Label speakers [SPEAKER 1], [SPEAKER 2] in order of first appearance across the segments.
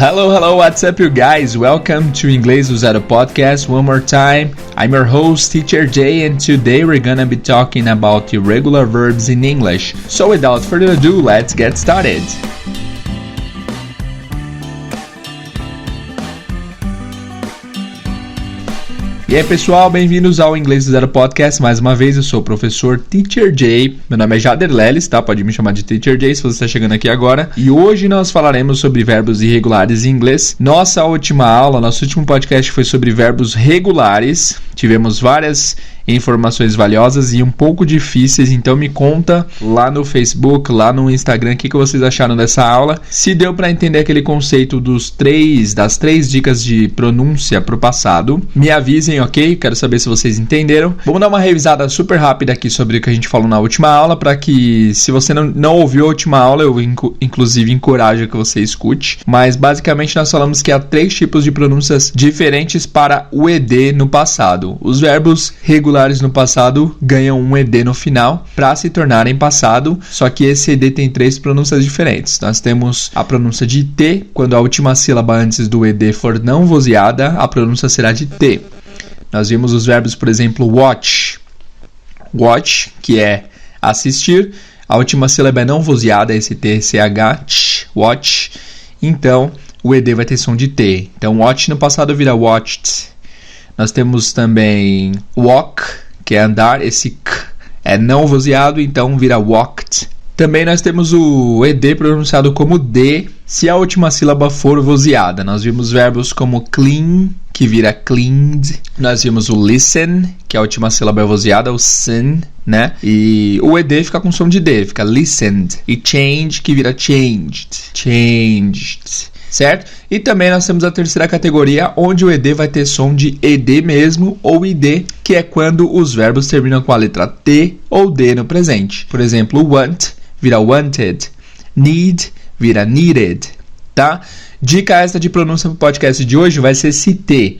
[SPEAKER 1] Hello, what's up, you guys? Welcome to Inglês do Zero podcast one more time. I'm your host, Teacher Jay, and today we're gonna be talking about irregular verbs in English. So without further ado, let's get started. E aí pessoal, bem-vindos ao Inglês do Zero Podcast. Mais uma vez, eu sou o professor Teacher Jay. Meu nome é Jader Leles, tá? Pode me chamar de Teacher Jay se você está chegando aqui agora. E hoje nós falaremos sobre verbos irregulares em inglês. Nosso último podcast foi sobre verbos regulares. Tivemos várias informações valiosas e um pouco difíceis, então me conta lá no Facebook, lá no Instagram, o que vocês acharam dessa aula. Se deu para entender aquele conceito das três dicas de pronúncia para o passado, me avisem, ok? Quero saber se vocês entenderam. Vamos dar uma revisada super rápida aqui sobre o que a gente falou na última aula, para que, se você não ouviu a última aula, eu inclusive encorajo que você escute. Mas basicamente nós falamos que há 3 tipos de pronúncias diferentes para o ED no passado. Os verbos regulares no passado ganham um ED no final para se tornarem passado, só que esse ED tem 3 pronúncias diferentes. Nós temos a pronúncia de T, quando a última sílaba antes do ED for não vozeada, a pronúncia será de T. Nós vimos os verbos, por exemplo, watch, que é assistir, a última sílaba é não vozeada, esse TCH, watch, então o ED vai ter som de T. Então watch no passado vira watched. Nós temos também walk, que é andar, esse K é não vozeado, então vira walked. Também nós temos o ED pronunciado como D, se a última sílaba for vozeada. Nós vimos verbos como clean, que vira cleaned. Nós vimos o listen, que a última sílaba é vozeada, o sin, né? E o ED fica com som de D, fica listened. E change, que vira changed. Certo? E também nós temos a terceira categoria, onde o ED vai ter som de ED mesmo, ou ID, que é quando os verbos terminam com a letra T ou D no presente. Por exemplo, want vira wanted, need vira needed, tá? Dica extra de pronúncia para o podcast de hoje vai ser esse T.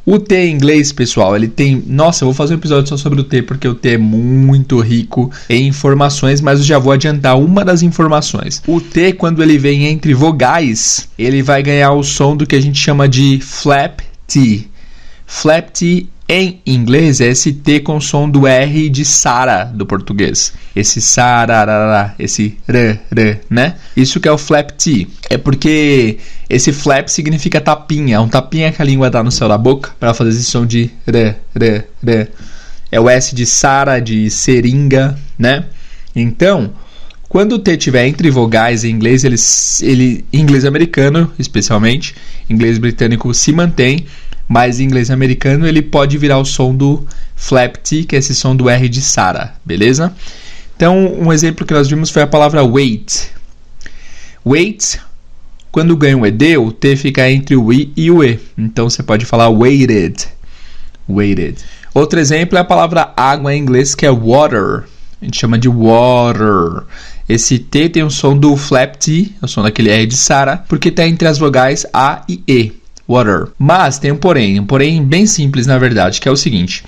[SPEAKER 1] O T em inglês, pessoal, ele tem... Nossa, eu vou fazer um episódio só sobre o T, porque o T é muito rico em informações, mas eu já vou adiantar uma das informações. O T, quando ele vem entre vogais, ele vai ganhar o som do que a gente chama de flap T. Flap T em inglês é esse T com som do R de Sara do português. Esse sararara, esse r, né? Isso que é o flap T. É porque esse flap significa tapinha. Um tapinha que a língua dá no céu da boca para fazer esse som de r. É o S de Sara, de seringa, né? Então, quando o T estiver entre vogais em inglês, ele inglês americano, especialmente, inglês britânico se mantém, mas em inglês americano ele pode virar o som do flap T, que é esse som do R de Sara, beleza? Então, um exemplo que nós vimos foi a palavra wait. Wait, quando ganha um ED, o T fica entre o I e o E. Então, você pode falar waited. Outro exemplo é a palavra água em inglês, que é water. A gente chama de water. Esse T tem o som do flap T, o som daquele R de Sara, porque está entre as vogais A e E. Water. Mas tem um porém bem simples na verdade, que é o seguinte: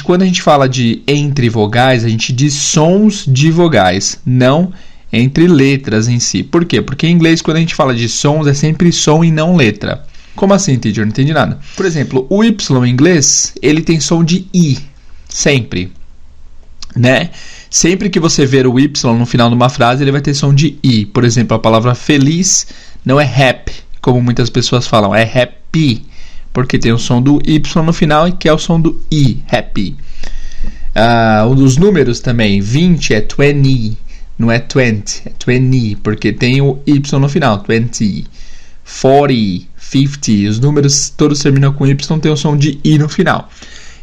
[SPEAKER 1] quando a gente fala de entre vogais, a gente diz sons de vogais, não entre letras em si. Por quê? Porque em inglês, quando a gente fala de sons, é sempre som e não letra. Como assim, teacher? Não entendi nada. Por exemplo, o Y em inglês, ele tem som de I, sempre, né? Sempre que você ver o Y no final de uma frase, ele vai ter som de I. Por exemplo, a palavra feliz não é happy, como muitas pessoas falam, é happy, porque tem o som do Y no final, que é o som do I, happy. Um dos números também, 20 é 20, não é 20, é 20, porque tem o Y no final, 20. 40, 50, os números todos terminam com Y, tem o som de I no final.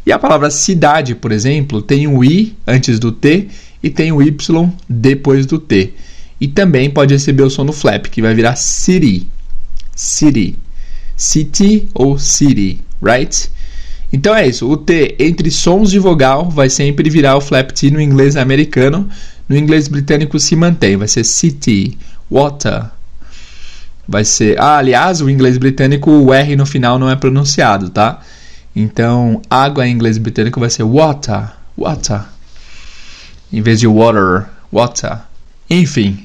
[SPEAKER 1] E a palavra cidade, por exemplo, tem o I antes do T e tem o Y depois do T. E também pode receber o som do flap, que vai virar city. City ou city, right? Então é isso, o T entre sons de vogal vai sempre virar o flap T no inglês americano. No inglês britânico se mantém, vai ser city, water. Vai ser... aliás, o inglês britânico, o R no final não é pronunciado, tá? Então, água em inglês britânico vai ser water. Em vez de water. Enfim,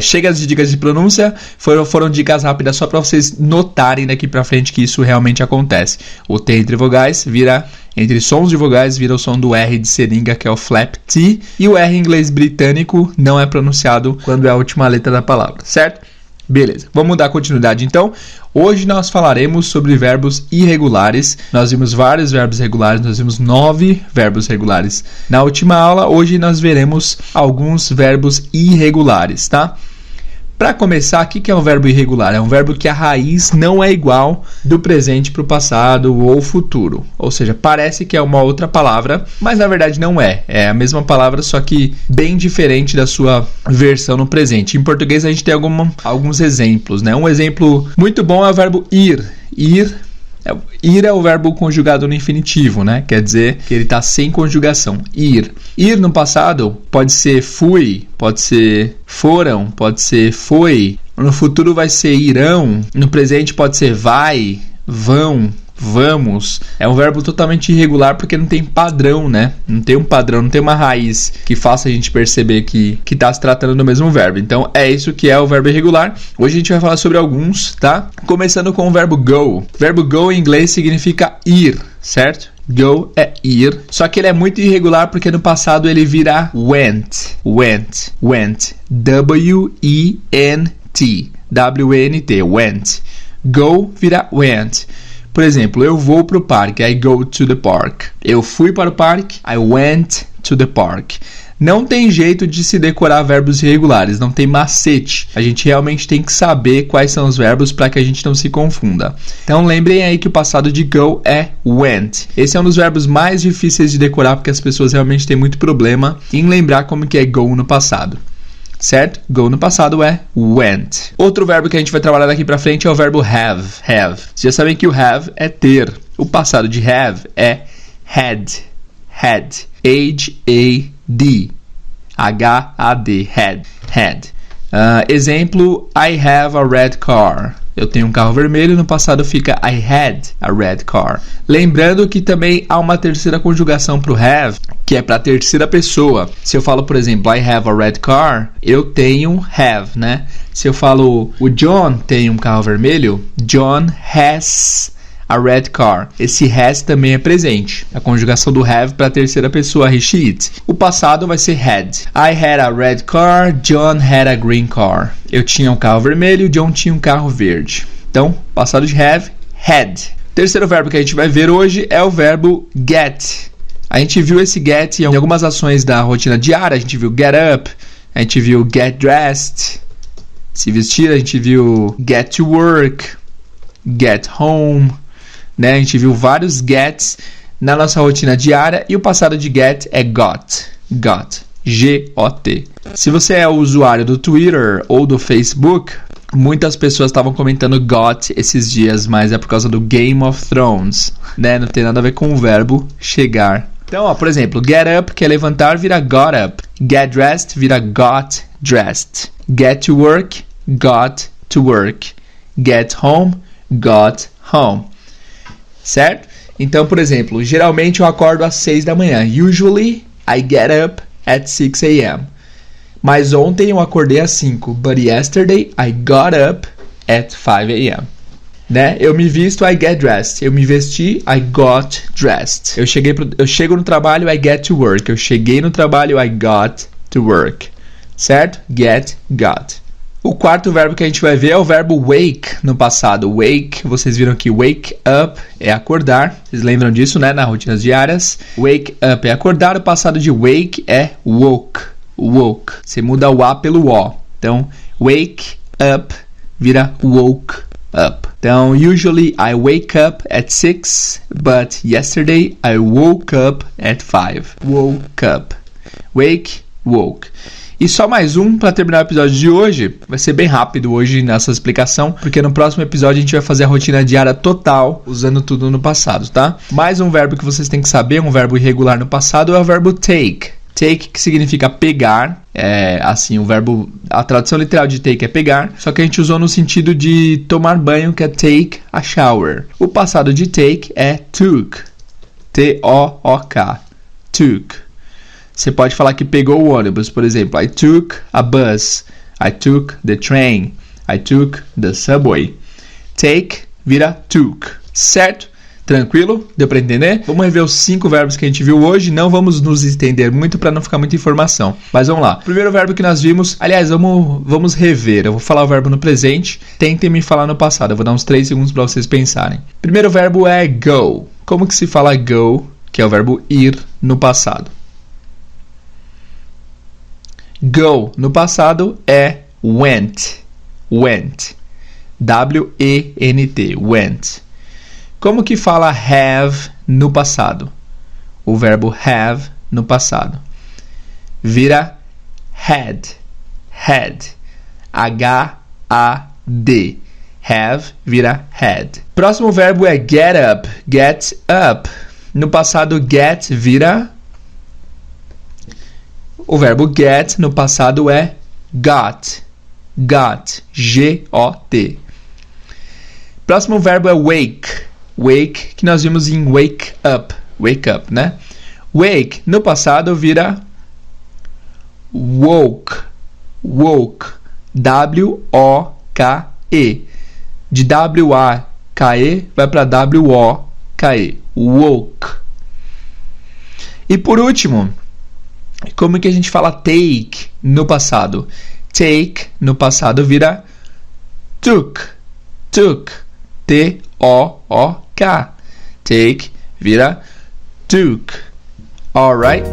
[SPEAKER 1] chega de dicas de pronúncia, foram dicas rápidas só para vocês notarem daqui para frente que isso realmente acontece. O T entre vogais vira, entre sons de vogais, vira o som do R de seringa, que é o flap T, e o R em inglês britânico não é pronunciado quando é a última letra da palavra, certo? Beleza, vamos dar continuidade então. Hoje nós falaremos sobre verbos irregulares. Nós vimos vários verbos regulares, nós vimos 9 verbos regulares na última aula. Hoje nós veremos alguns verbos irregulares, tá? Para começar, o que é um verbo irregular? É um verbo que a raiz não é igual do presente para o passado ou futuro. Ou seja, parece que é uma outra palavra, mas na verdade não é. É a mesma palavra, só que bem diferente da sua versão no presente. Em português a gente tem alguns exemplos, né? Um exemplo muito bom é o verbo ir. Ir é o verbo conjugado no infinitivo, né? Quer dizer que ele está sem conjugação. Ir. Ir no passado pode ser fui, pode ser foram, pode ser foi. No futuro vai ser irão. No presente pode ser vai, vão, vamos. É um verbo totalmente irregular porque não tem padrão, né? Não tem um padrão, não tem uma raiz que faça a gente perceber que está se tratando do mesmo verbo. Então, é isso que é o verbo irregular. Hoje a gente vai falar sobre alguns, tá? Começando com o verbo go. O verbo go em inglês significa ir, certo? Go é ir, só que ele é muito irregular porque no passado ele vira went. W-E-N-T. W-E-N-T, went. Go vira went. Por exemplo, eu vou para o parque, I go to the park. Eu fui para o parque, I went to the park. Não tem jeito de se decorar verbos irregulares, não tem macete. A gente realmente tem que saber quais são os verbos para que a gente não se confunda. Então lembrem aí que o passado de go é went. Esse é um dos verbos mais difíceis de decorar porque as pessoas realmente têm muito problema em lembrar como que é go no passado. Certo? Go no passado é went. Outro verbo que a gente vai trabalhar daqui pra frente é o verbo have. Vocês já sabem que o have é ter. O passado de have é had. H-A-D. H-A-D. Had. Exemplo, I have a red car. Eu tenho um carro vermelho, no passado fica I had a red car. Lembrando que também há uma terceira conjugação para o have, que é para a terceira pessoa. Se eu falo, por exemplo, I have a red car, eu tenho have, né? Se eu falo, o John tem um carro vermelho, John has a red car. Esse has também é presente. A conjugação do have para a terceira pessoa, it. O passado vai ser had. I had a red car, John had a green car. Eu tinha um carro vermelho, John tinha um carro verde. Então, passado de have, had. Terceiro verbo que a gente vai ver hoje é o verbo get. A gente viu esse get em algumas ações da rotina diária. A gente viu get up, a gente viu get dressed, se vestir, a gente viu get to work, get home, né? A gente viu vários gets na nossa rotina diária e o passado de get é got. G-O-T. Se você é o usuário do Twitter ou do Facebook, muitas pessoas estavam comentando got esses dias, mas é por causa do Game of Thrones, né? Não tem nada a ver com o verbo chegar. Então, por exemplo, get up, que é levantar, vira got up. Get dressed, vira got dressed. Get to work, got to work. Get home, got home. Certo? Então, por exemplo, geralmente eu acordo às 6 da manhã. Usually, I get up at 6 a.m. Mas ontem eu acordei às 5. But yesterday, I got up at 5 a.m. Né? Eu me visto, I get dressed. Eu me vesti, I got dressed. Eu chego no trabalho, I get to work. Eu cheguei no trabalho, I got to work. Certo? Get, got. O quarto verbo que a gente vai ver é o verbo wake no passado. Wake, vocês viram que wake up é acordar. Vocês lembram disso, né? Nas rotinas diárias. Wake up é acordar. O passado de wake é woke. Você muda o A pelo O. Então, wake up vira woke up. Então, usually I wake up at 6, but yesterday I woke up at 5. Woke up. Wake, woke. E só mais um para terminar o episódio de hoje. Vai ser bem rápido hoje nessa explicação, porque no próximo episódio a gente vai fazer a rotina diária total, usando tudo no passado, tá? Mais um verbo que vocês têm que saber, um verbo irregular no passado, é o verbo take. Take, que significa pegar. O verbo, a tradução literal de take é pegar, só que a gente usou no sentido de tomar banho, que é take a shower. O passado de take é took. T-O-O-K. Took. Você pode falar que pegou o ônibus, por exemplo, I took a bus, I took the train, I took the subway. Take vira took, certo? Tranquilo? Deu para entender? Vamos rever os 5 verbos que a gente viu hoje. Não vamos nos estender muito para não ficar muita informação. Mas vamos lá. Primeiro verbo que nós vimos... Aliás, vamos rever. Eu vou falar o verbo no presente. Tentem me falar no passado. Eu vou dar uns 3 segundos para vocês pensarem. Primeiro verbo é go. Como que se fala go, que é o verbo ir, no passado? Go no passado é went. Went. W-E-N-T. Went. Como que fala have no passado? O verbo have no passado vira had. Had. H-A-D. Have vira had. Próximo verbo é get up. Get up. No passado, get vira... O verbo get no passado é got. Got. G-O-T. Próximo verbo é wake. Wake, que nós vimos em wake up. Wake up, né? Wake, no passado, vira woke. Woke. W-O-K-E. De W-A-K-E vai para W-O-K-E. Woke. E por último, como que a gente fala take no passado? Take, no passado, vira took. Took. T-O-O-K. Take vira took. Alright?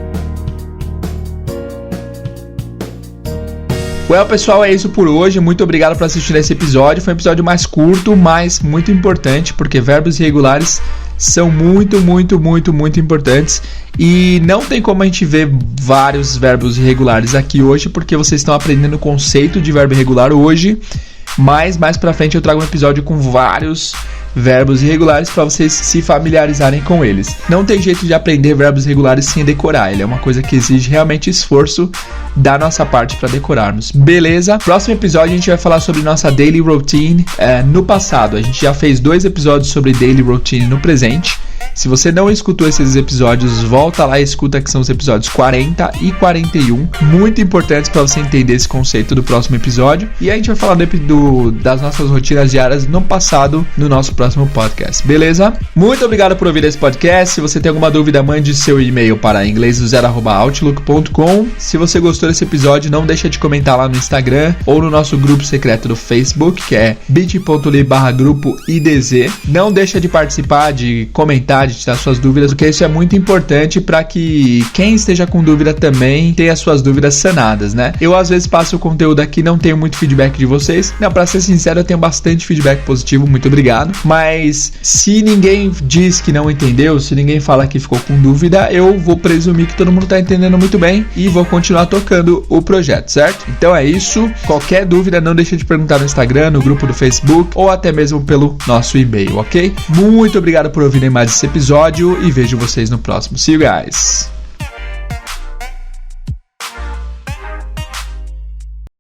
[SPEAKER 1] Well, pessoal, é isso por hoje. Muito obrigado por assistir esse episódio. Foi um episódio mais curto, mas muito importante, porque verbos irregulares são muito importantes. E não tem como a gente ver vários verbos irregulares aqui hoje, porque vocês estão aprendendo o conceito de verbo irregular hoje. Mas mais pra frente eu trago um episódio com vários verbos irregulares para vocês se familiarizarem com eles. Não tem jeito de aprender verbos irregulares sem decorar. Ele é uma coisa que exige realmente esforço da nossa parte para decorarmos. Beleza? Próximo episódio a gente vai falar sobre nossa daily routine no passado. A gente já fez 2 episódios sobre daily routine no presente. Se você não escutou esses episódios, volta lá e escuta, que são os episódios 40 e 41, muito importantes para você entender esse conceito do próximo episódio. E a gente vai falar das nossas rotinas diárias no passado, no nosso próximo podcast, beleza? Muito obrigado por ouvir esse podcast. Se você tem alguma dúvida, mande seu e-mail para inglesdozero@outlook.com. Se você gostou desse episódio, não deixa de comentar lá no Instagram ou no nosso grupo secreto do Facebook, que é bit.ly/grupo-idz. Não deixa de participar, de comentar, de tirar suas dúvidas, porque isso é muito importante para que quem esteja com dúvida também tenha suas dúvidas sanadas, né? Eu às vezes passo o conteúdo aqui, não tenho muito feedback de vocês. Não, para ser sincero, eu tenho bastante feedback positivo, muito obrigado. Mas se ninguém diz que não entendeu, se ninguém fala que ficou com dúvida, eu vou presumir que todo mundo tá entendendo muito bem e vou continuar tocando o projeto, certo? Então é isso. Qualquer dúvida, não deixa de perguntar no Instagram, no grupo do Facebook ou até mesmo pelo nosso e-mail, ok? Muito obrigado por ouvirem mais esse episódio e vejo vocês no próximo. See you guys!